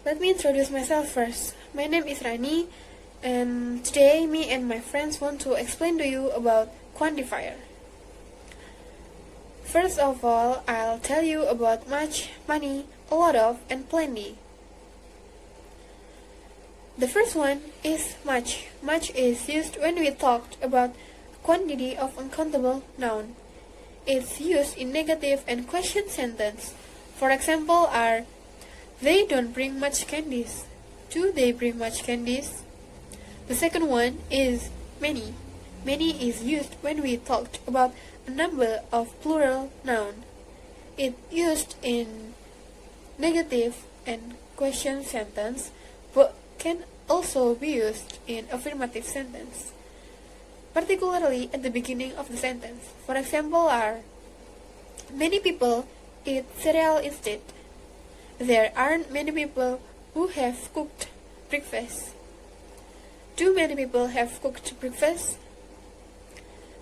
Let me introduce myself first. My name is Rani, and today me and my friends want to explain to you about quantifier. First of all, I'll tell you about much, money, a lot of, and plenty. The first one is much. Much is used when we talked about a quantity of uncountable noun. It's used in negative and question sentence. For example are, they don't bring much candies. Do they bring much candies? The second one is many. Many is used when we talked about a number of plural noun. It's used in negative and question sentence, but can also be used in affirmative sentence, particularly at the beginning of the sentence. For example are, many people eat cereal instead. There aren't many people who have cooked breakfast. Do many people have cooked breakfast?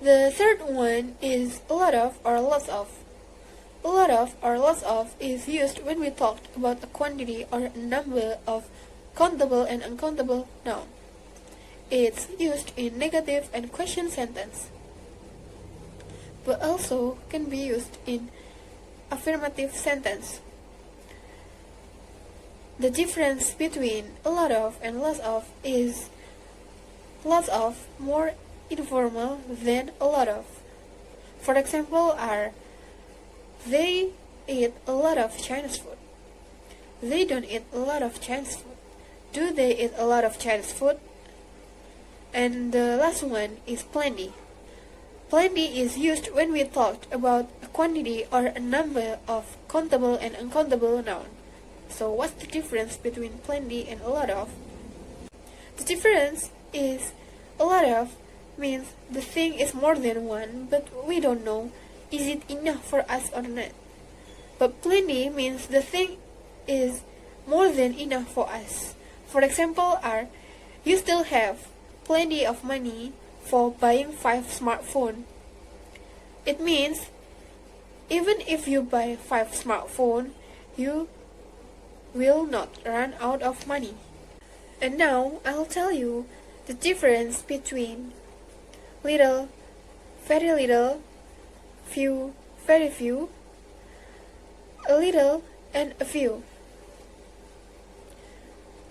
The third one is a lot of or lots of. A lot of or lots of is used when we talked about a quantity or a number of countable and uncountable noun. It's used in negative and question sentence, but also can be used in affirmative sentence. The difference between a lot of and lots of is lots of more informal than a lot of. For example are, they eat a lot of Chinese food. They don't eat a lot of Chinese food. Do they eat a lot of Chinese food? And the last one is plenty. Plenty is used when we talked about a quantity or a number of countable and uncountable noun. So what's the difference between plenty and a lot of? The difference is a lot of means the thing is more than one, but we don't know is it enough for us or not. But plenty means the thing is more than enough for us. For example are, you still have plenty of money for buying 5 smartphones. It means even if you buy 5 smartphones, you will not run out of money. And now I'll tell you the difference between little, very little, few, very few, a little, and a few.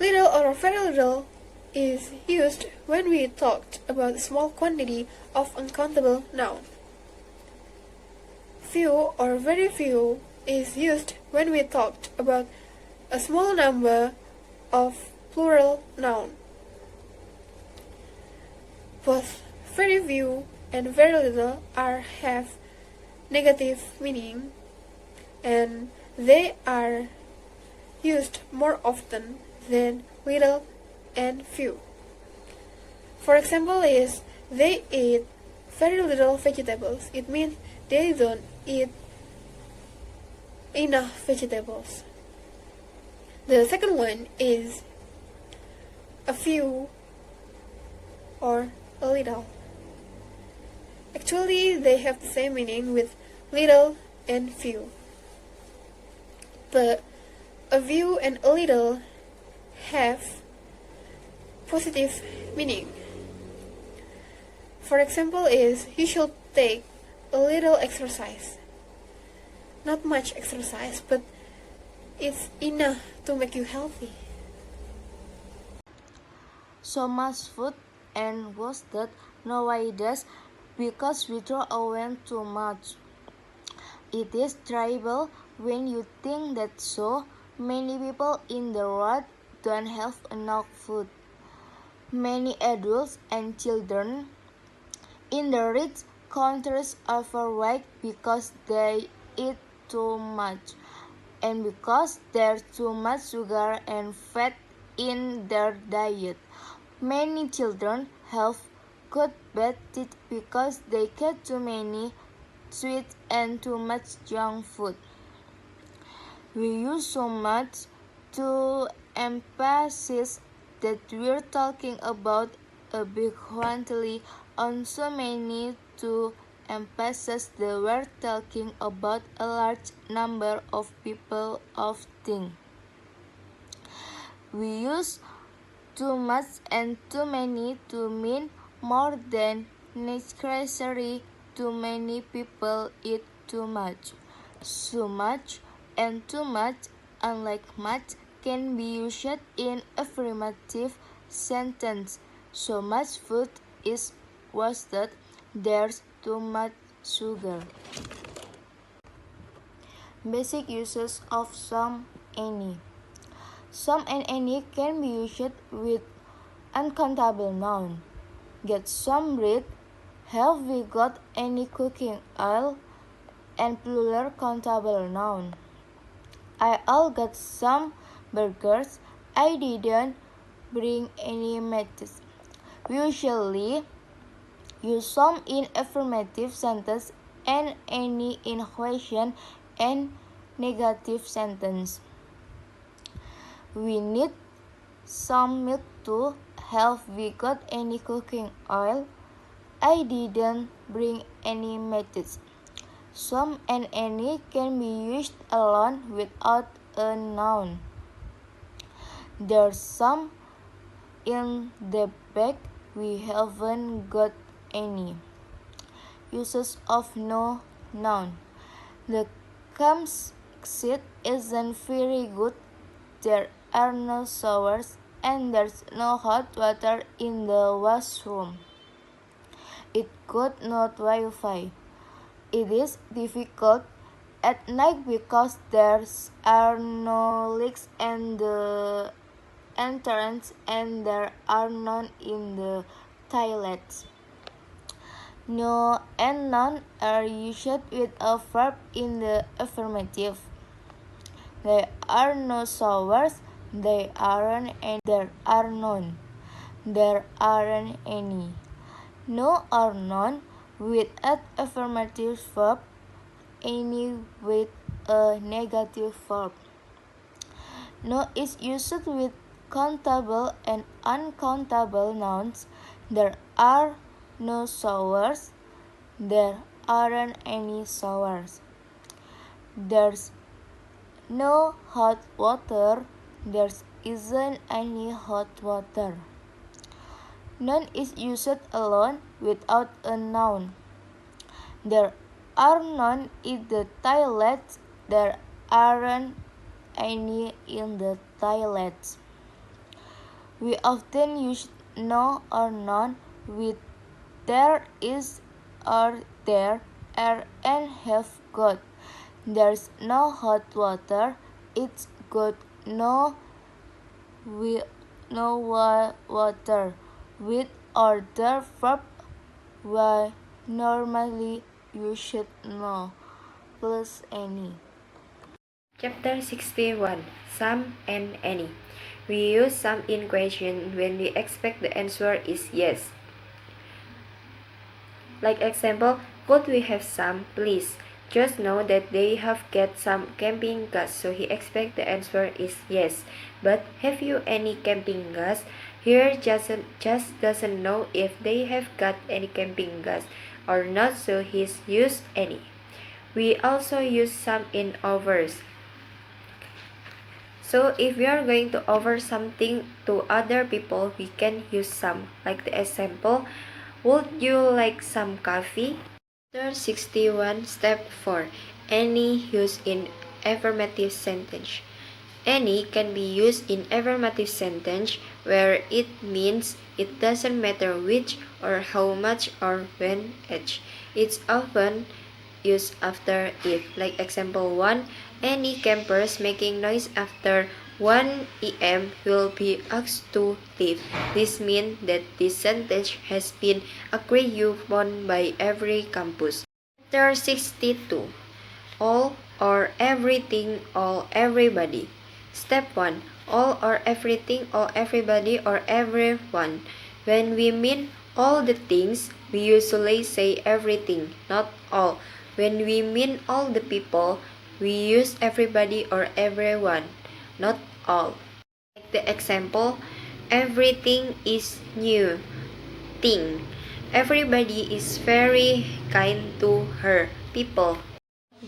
Little or very little is used when we talked about a small quantity of uncountable noun. Few or very few is used when we talked about a small number of plural noun. Both very few and very little have negative meaning, and they are used more often than little and few. For example is, they eat very little vegetables. It means they don't eat enough vegetables. The second one is a few or a little. Actually, they have the same meaning with little and few. But a few and a little have positive meaning. For example is, you should take a little exercise. Not much exercise, but it's enough to make you healthy. So much food and wasted nowadays because we throw away too much. It is terrible when you think that so many people in the world don't have enough food. Many adults and children in the rich countries are overweight because they eat too much and because there's too much sugar and fat in their diet. Many children have got bad teeth because they get too many sweets and too much junk food. We use so much to emphasize that we're talking about a big quantity on so many to emphasize that we're talking about a large number of people of things. We use too much and too many to mean more than necessary. Too many people eat too much. So much and too much, unlike much, can be used in affirmative sentence. So much food is wasted. There's too much sugar. Basic uses of some, any. Some and any can be used with uncountable noun. Get some bread. Have we got any cooking oil? And plural countable noun. I all got some burgers. I didn't bring any matches. We usually use some in affirmative sentence and any in question and negative sentence. We need some milk too. Have we got any cooking oil? I didn't bring any matches. Some and any can be used alone without a noun. There's some in the bag. We haven't got any. Uses of no noun. The campsite isn't very good. There are no showers and there's no hot water in the washroom. It got no Wi-Fi. It is difficult at night because there are no leaks in the entrance and there are none in the toilets. No and none are used with a verb in the affirmative. There are no showers. There aren't any. There are none. There aren't any. No or none with an affirmative verb. Any with a negative verb. No is used with countable and uncountable nouns. There are no showers. There aren't any showers. There's no hot water. There isn't any hot water. None is used alone without a noun. There are none in the toilets. There aren't any in the toilets. We often use no or none with there is or there are and have got. There's no hot water. It's got no water. With or the verb we normally use no plus any. Chapter 61. Some and any. We use some in question when we expect the answer is yes. Like example, could we have some, please? Just know that they have got some camping gas, so he expects the answer is yes. But have you any camping gas? Here just doesn't know if they have got any camping gas or not, so he's used any. We also use some in overs. So if we are going to offer something to other people, we can use some. Like the example, would you like some coffee? Chapter 61, Step 4. Any used in affirmative sentence. Any can be used in affirmative sentence where it means it doesn't matter which or how much or when each. It's often used after if. Like example 1, any campers making noise after 1 p.m. will be asked to leave. This means that this sentence has been agreed upon by every campus. Chapter 62. All or everything, all everybody. Step 1. All or everything, all everybody, or everyone. When we mean all the things, we usually say everything, not all. When we mean all the people, we use everybody or everyone, not all. Like the example, everything is new. Thing. Everybody is very kind to her. People.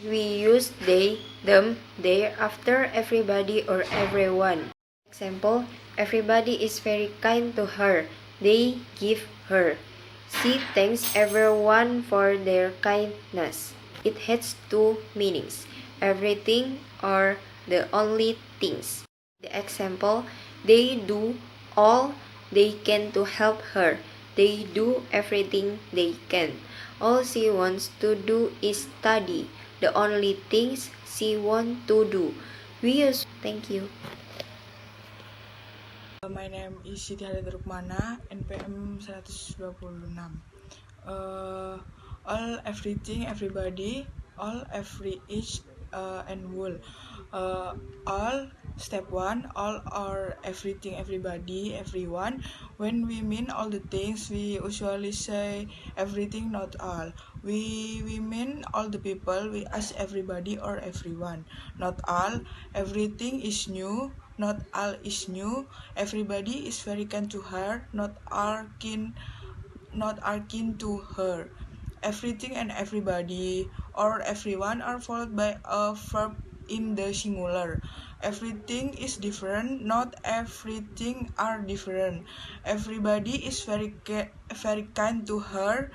We use they, them, their after everybody or everyone. Example, everybody is very kind to her. They give her. She thanks everyone for their kindness. It has two meanings, everything or the only things. The example, they do all they can to help her. They do everything they can. All she wants to do is study. The only things she wants to do. Thank you. My name is Siti Rukmana, NPM 126. All, everything, everybody, all, every, each, and wool. All, step 1, all or everything, everybody, everyone. When we mean all the things, we usually say everything, not all. We mean all the people, we ask everybody or everyone. Not all, everything is new, not all is new. Everybody is very kind to her, not all kin to her. Everything and everybody or everyone are followed by a verb in the singular. Everything is different, not everything are different. Everybody is very kind to her,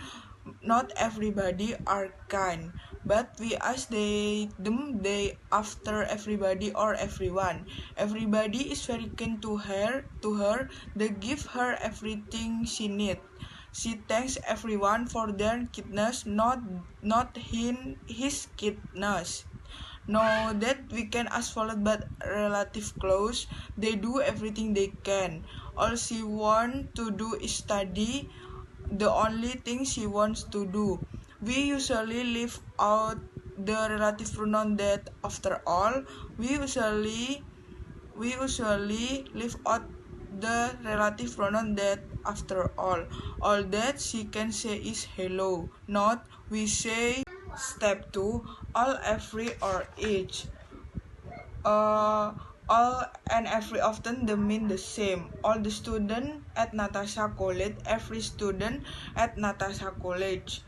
not everybody are kind. But we ask they after everybody or everyone. Everybody is very kind to her. They give her everything she needs. She thanks everyone for their kindness, not his kindness. Know that we can ask followed but relative clause. They do everything they can. All she want to do is study. The only thing she wants to do. We usually leave out the relative pronoun that. After all, we usually leave out the relative pronoun that. After all that she can say is hello, not we say. Step 2, all, every, or each. All and every often they mean the same. All the student at Natasha College, every student at Natasha College.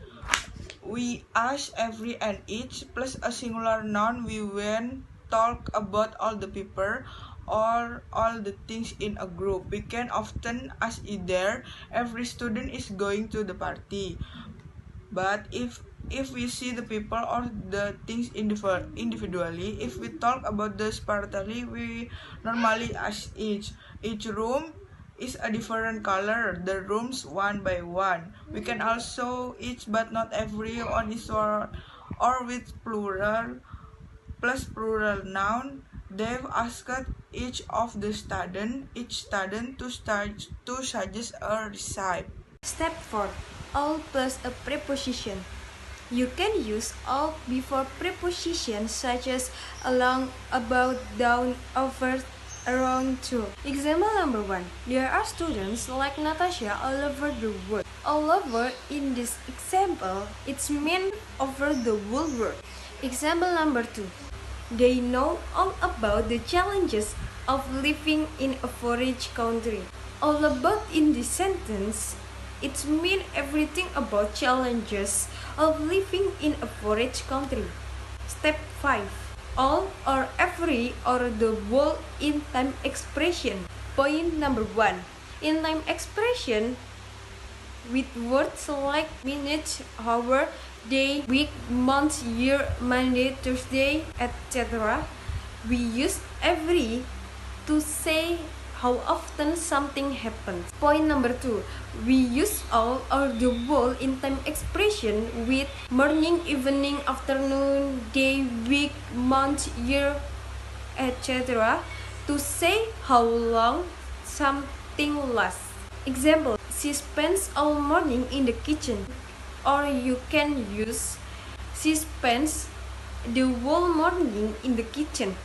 We ask every and each plus a singular noun we when talk about all the people or all the things in a group. We can often ask either every student is going to the party. But if we see the people or the things individually, if we talk about the separately, we normally ask each room is a different color, the rooms one by one. We can also each but not every on is or with plural plus plural noun. They've asked each of the each student to suggest a recipe. Step 4. All plus a preposition. You can use all before prepositions such as along, about, down, over, around, to. Example number 1. There are students like Natasha all over the world. All over in this example, it's meant over the whole world. Example number 2. They know all about the challenges of living in a foreign country. All about in this sentence, it means everything about challenges of living in a foreign country. Step 5. All or every or the whole in time expression. Point number 1. In time expression, with words like minute, hour, day, week, month, year, Monday, Tuesday, etc., we use every to say how often something happens. Point number 2. We use all or the whole in time expression with morning, evening, afternoon, day, week, month, year, etc. to say how long something lasts. Example, she spends all morning in the kitchen. Or you can use she spends the whole morning in the kitchen.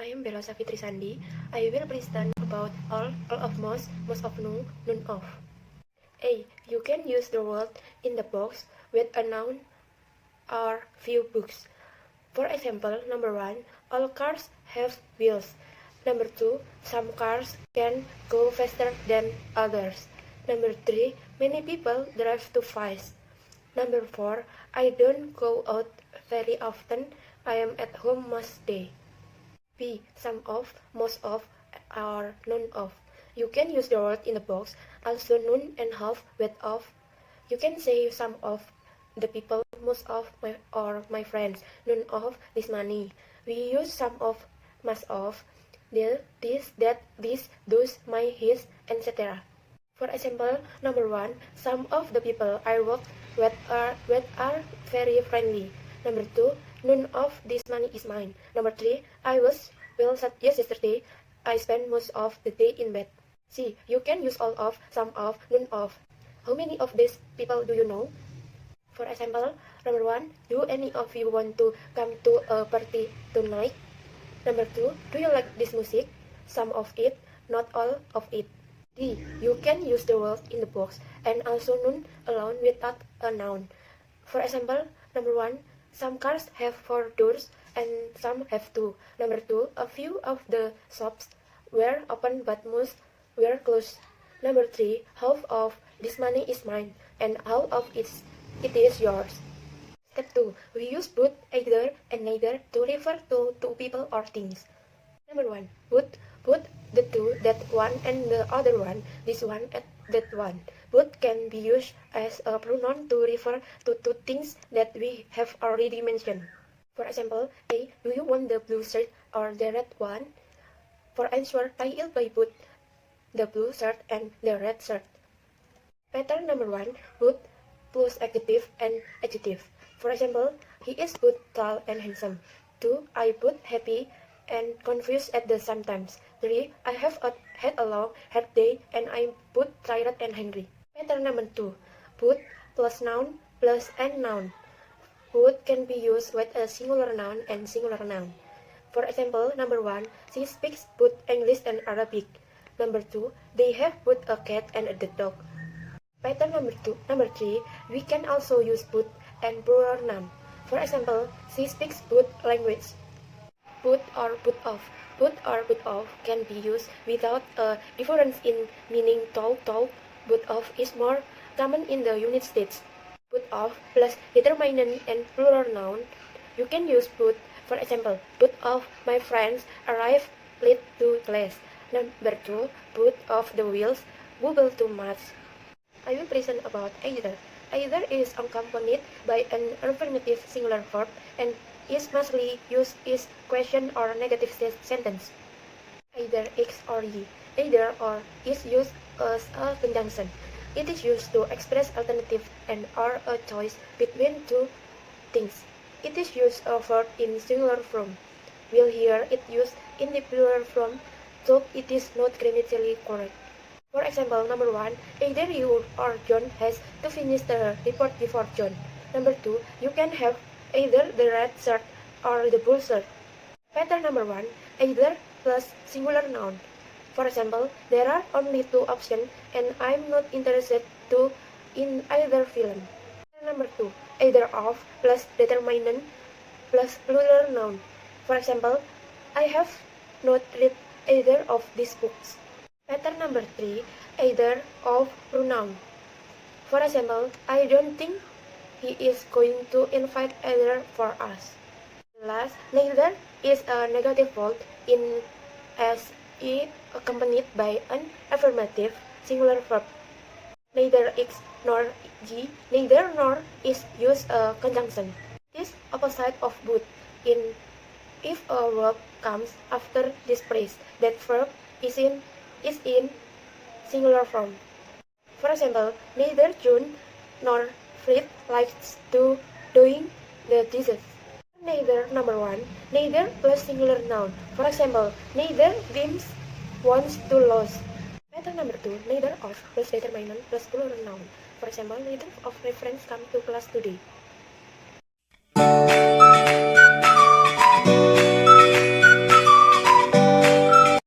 I am Safitri Sandi. I will present about all of most of none of. A. You can use the word in the box with a noun or few books. For example, number 1, all cars have wheels. Number 2, some cars can go faster than others. Number 3, many people drive too fast. Number 4, I don't go out very often. I am at home most day. B. Some of, most of, or none of. You can use the word in the box, also none and half with of. You can say some of the people, most of my friends, none of this money. We use some of, most of, this, that, this, those, my, his, etc. For example, number 1, some of the people I work with are very friendly. Number 2, none of this money is mine. Number 3, I was well yesterday. I spent most of the day in bed. C. You can use all of, some of, none of. How many of these people do you know? For example, number 1, do any of you want to come to a party tonight? Number 2, do you like this music? Some of it, not all of it. D. You can use the word in the box and also none alone without a noun. For example, number 1, some cars have 4 doors and some have 2. Number 2, a few of the shops were open but most were closed. Number 3, half of this money is mine and half of it is yours. Step 2, we use both, either, and neither to refer to two people or things. Number 1, both the two, that one, and the other one, this one and that one. Both can be used as a pronoun to refer to two things that we have already mentioned. For example, A. Do you want the blue shirt or the red one? For answer, I will buy both the blue shirt and the red shirt. Pattern number 1, both plus adjective and adjective. For example, he is both tall and handsome. 2. I both happy and confused at the same time. 3. I have had a long, hard day and I'm both tired and hungry. Pattern number 2, both plus noun plus and noun. Both can be used with a singular noun and singular noun. For example, number 1, she speaks both English and Arabic. Number 2, they have both a cat and a dog. Pattern number 3, we can also use both and plural noun. For example, she speaks both languages. Both or both of. Both or both of can be used without a difference in meaning. Both of is more common in the United States. Both of plus determinant and plural noun. You can use both. For example, both of my friends arrived late to class. Number 2, both of the wheels wobble too much. I will present about either. Either is accompanied by an affirmative singular verb and is mostly used as question or negative sentence. Either X or Y. Either or is used as a conjunction. It is used to express alternative and or a choice between two things. It is used a verb in singular form. We'll hear it used in the plural form, though it is not grammatically correct. For example, number 1, either you or John has to finish the report before John. Number 2, you can have either the red shirt or the blue shirt. Pattern number 1, either plus singular noun. For example, there are only 2 options and I'm not interested in either film. Pattern number 2, either of plus determinant plus plural noun. For example, I have not read either of these books. Pattern number 3, either of pronoun. For example, I don't think he is going to invite either for us. Last, neither is a negative word in as it accompanied by an affirmative singular verb. Neither X nor G, neither nor is used a conjunction. It is opposite of both in if a verb comes after this phrase, that verb is in singular form. For example, neither June nor Fred likes doing the dishes. Neither number 1, neither plus singular noun. For example, neither James wants to lose. Pattern number 2, neither of plus determinant plus plural noun. For example, neither of my friends come to class today.